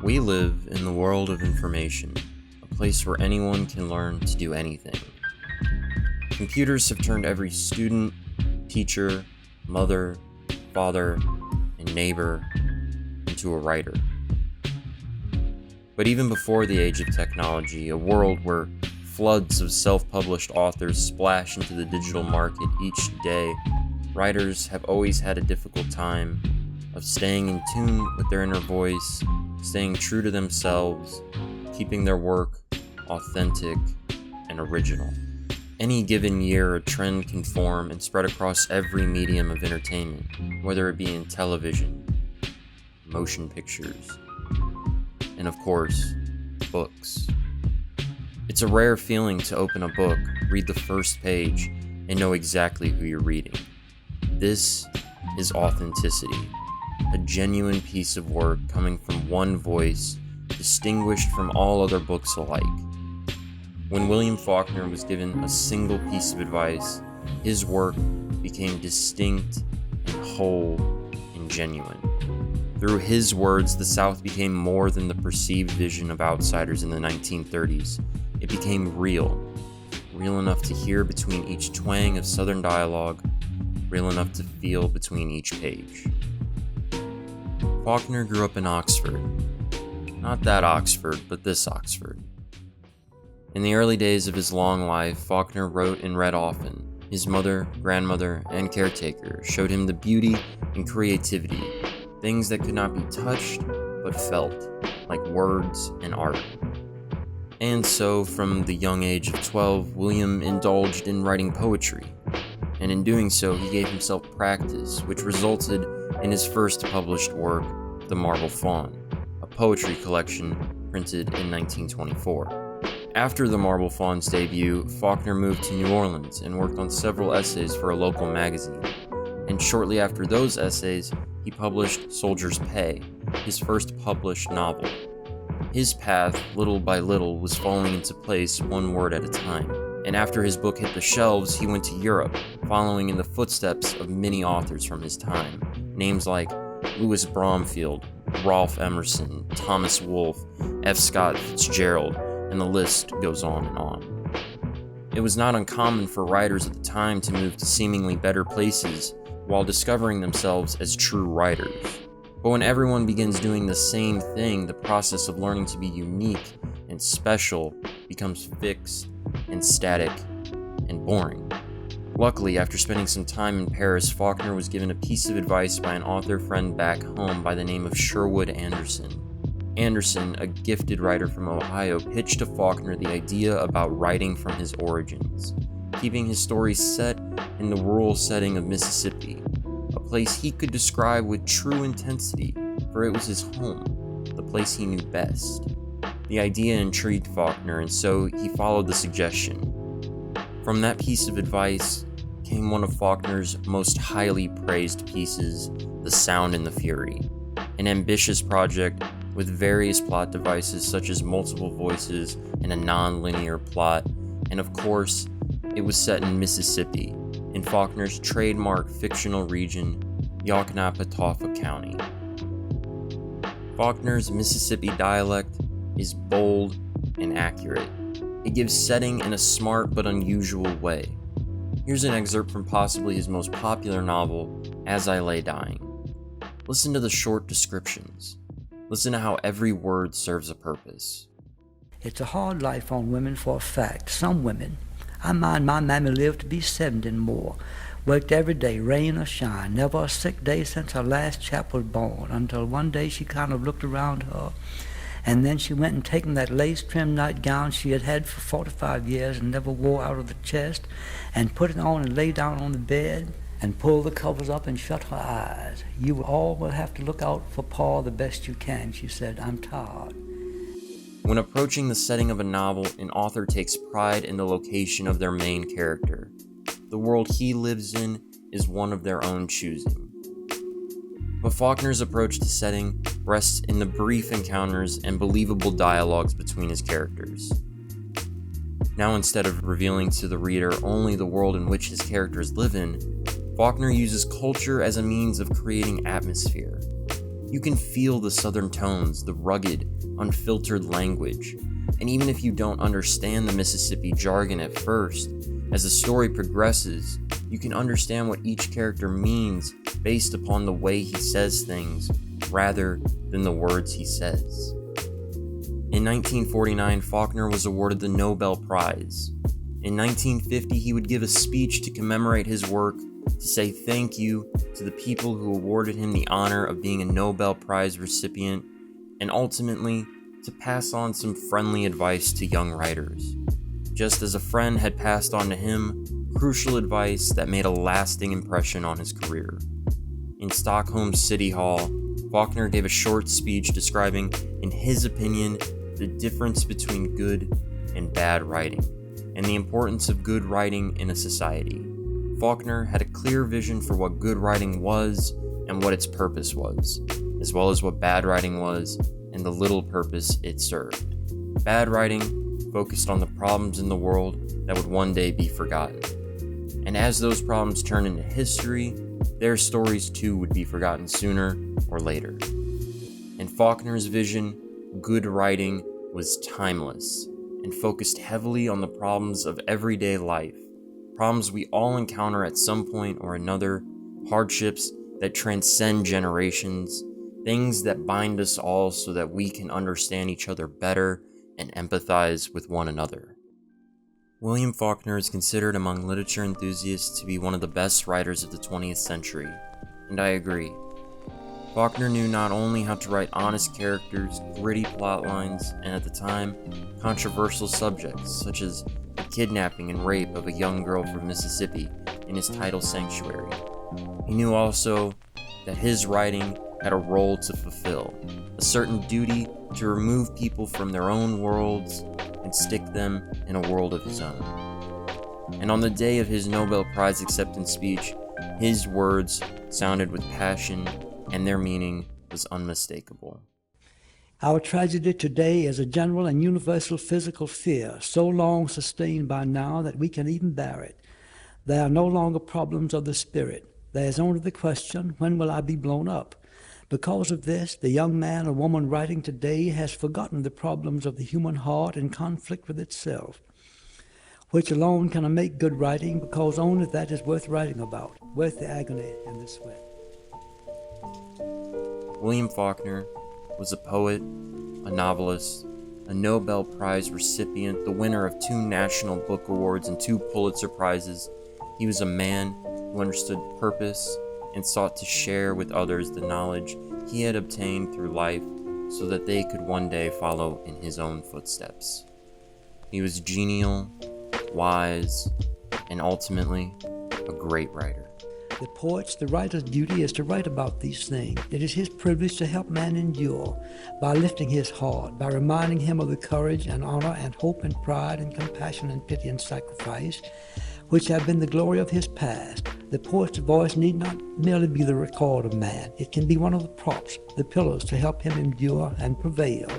We live in the world of information, a place where anyone can learn to do anything. Computers have turned every student, teacher, mother, father, and neighbor into a writer. But even before the age of technology, a world where floods of self-published authors splash into the digital market each day, writers have always had a difficult time of staying in tune with their inner voice, staying true to themselves, keeping their work authentic and original. Any given year, a trend can form and spread across every medium of entertainment, whether it be in television, motion pictures, and of course, books. It's a rare feeling to open a book, read the first page, and know exactly who you're reading. This is authenticity, a genuine piece of work coming from one voice, distinguished from all other books alike. When William Faulkner was given a single piece of advice, his work became distinct and whole and genuine. Through his words, the South became more than the perceived vision of outsiders in the 1930s. It became real enough to hear between each twang of Southern dialogue, real enough to feel between each page. Faulkner grew up in Oxford. Not that Oxford, but this Oxford. In the early days of his long life, Faulkner wrote and read often. His mother, grandmother, and caretaker showed him the beauty and creativity, things that could not be touched but felt, like words and art. And so, from the young age of 12, William indulged in writing poetry, and in doing so, he gave himself practice, which resulted in his first published work, The Marble Faun, a poetry collection printed in 1924. After The Marble Faun's debut, Faulkner moved to New Orleans and worked on several essays for a local magazine, and shortly after those essays, he published Soldier's Pay, his first published novel. His path, little by little, was falling into place one word at a time, and after his book hit the shelves, he went to Europe, following in the footsteps of many authors from his time, names like Louis Bromfield, Ralph Emerson, Thomas Wolfe, F. Scott Fitzgerald, and the list goes on and on. It was not uncommon for writers at the time to move to seemingly better places while discovering themselves as true writers. But when everyone begins doing the same thing, the process of learning to be unique and special becomes fixed and static and boring. Luckily, after spending some time in Paris, Faulkner was given a piece of advice by an author friend back home by the name of Sherwood Anderson. Anderson, a gifted writer from Ohio, pitched to Faulkner the idea about writing from his origins, keeping his stories set in the rural setting of Mississippi, a place he could describe with true intensity, for it was his home, the place he knew best. The idea intrigued Faulkner, and so he followed the suggestion. From that piece of advice came one of Faulkner's most highly praised pieces, The Sound and the Fury, an ambitious project with various plot devices such as multiple voices and a non-linear plot, and of course, it was set in Mississippi, in Faulkner's trademark fictional region, Yoknapatawpha County. Faulkner's Mississippi dialect is bold and accurate. It gives setting in a smart but unusual way. Here's an excerpt from possibly his most popular novel, As I Lay Dying. Listen to the short descriptions. Listen to how every word serves a purpose. It's a hard life on women for a fact. Some women, I mind my mammy lived to be 70 and more. Worked every day, rain or shine. Never a sick day since her last chap was born. Until one day she kind of looked around her. And then she went and taken that lace-trimmed nightgown she had had for 45 years and never wore out of the chest, and put it on and lay down on the bed and pulled the covers up and shut her eyes. You all will have to look out for Pa the best you can, she said. I'm tired. When approaching the setting of a novel, an author takes pride in the location of their main character. The world he lives in is one of their own choosing. But Faulkner's approach to setting rests in the brief encounters and believable dialogues between his characters. Now, instead of revealing to the reader only the world in which his characters live in, Bochner uses culture as a means of creating atmosphere. You can feel the southern tones, the rugged, unfiltered language. And even if you don't understand the Mississippi jargon at first, as the story progresses, you can understand what each character means based upon the way he says things rather than the words he says. In 1949, Faulkner was awarded the Nobel Prize. In 1950, he would give a speech to commemorate his work, to say thank you to the people who awarded him the honor of being a Nobel Prize recipient, and ultimately to pass on some friendly advice to young writers. Just as a friend had passed on to him crucial advice that made a lasting impression on his career. In Stockholm City Hall, Bochner gave a short speech describing, in his opinion, the difference between good and bad writing, and the importance of good writing in a society. Faulkner had a clear vision for what good writing was and what its purpose was, as well as what bad writing was and the little purpose it served. Bad writing focused on the problems in the world that would one day be forgotten. And as those problems turned into history, their stories too would be forgotten sooner or later. In Faulkner's vision, good writing was timeless and focused heavily on the problems of everyday life, problems we all encounter at some point or another, hardships that transcend generations, things that bind us all so that we can understand each other better and empathize with one another. William Faulkner is considered among literature enthusiasts to be one of the best writers of the 20th century, and I agree. Faulkner knew not only how to write honest characters, gritty plot lines, and at the time, controversial subjects such as the kidnapping and rape of a young girl from Mississippi in his title Sanctuary. He knew also that his writing had a role to fulfill, a certain duty to remove people from their own worlds and stick them in a world of his own. And on the day of his Nobel Prize acceptance speech, his words sounded with passion and their meaning was unmistakable. Our tragedy today is a general and universal physical fear, so long sustained by now that we can even bear it. There are no longer problems of the spirit. There is only the question, when will I be blown up? Because of this, the young man or woman writing today has forgotten the problems of the human heart in conflict with itself, which alone can make good writing, because only that is worth writing about, worth the agony and the sweat. William Faulkner was a poet, a novelist, a Nobel Prize recipient, the winner of 2 National Book Awards and 2 Pulitzer Prizes. He was a man who understood purpose and sought to share with others the knowledge he had obtained through life so that they could one day follow in his own footsteps. He was genial, wise, and ultimately a great writer. The poet's, the writer's duty is to write about these things. It is his privilege to help man endure by lifting his heart, by reminding him of the courage and honor and hope and pride and compassion and pity and sacrifice which have been the glory of his past. The poet's voice need not merely be the record of man. It can be one of the props, the pillars to help him endure and prevail.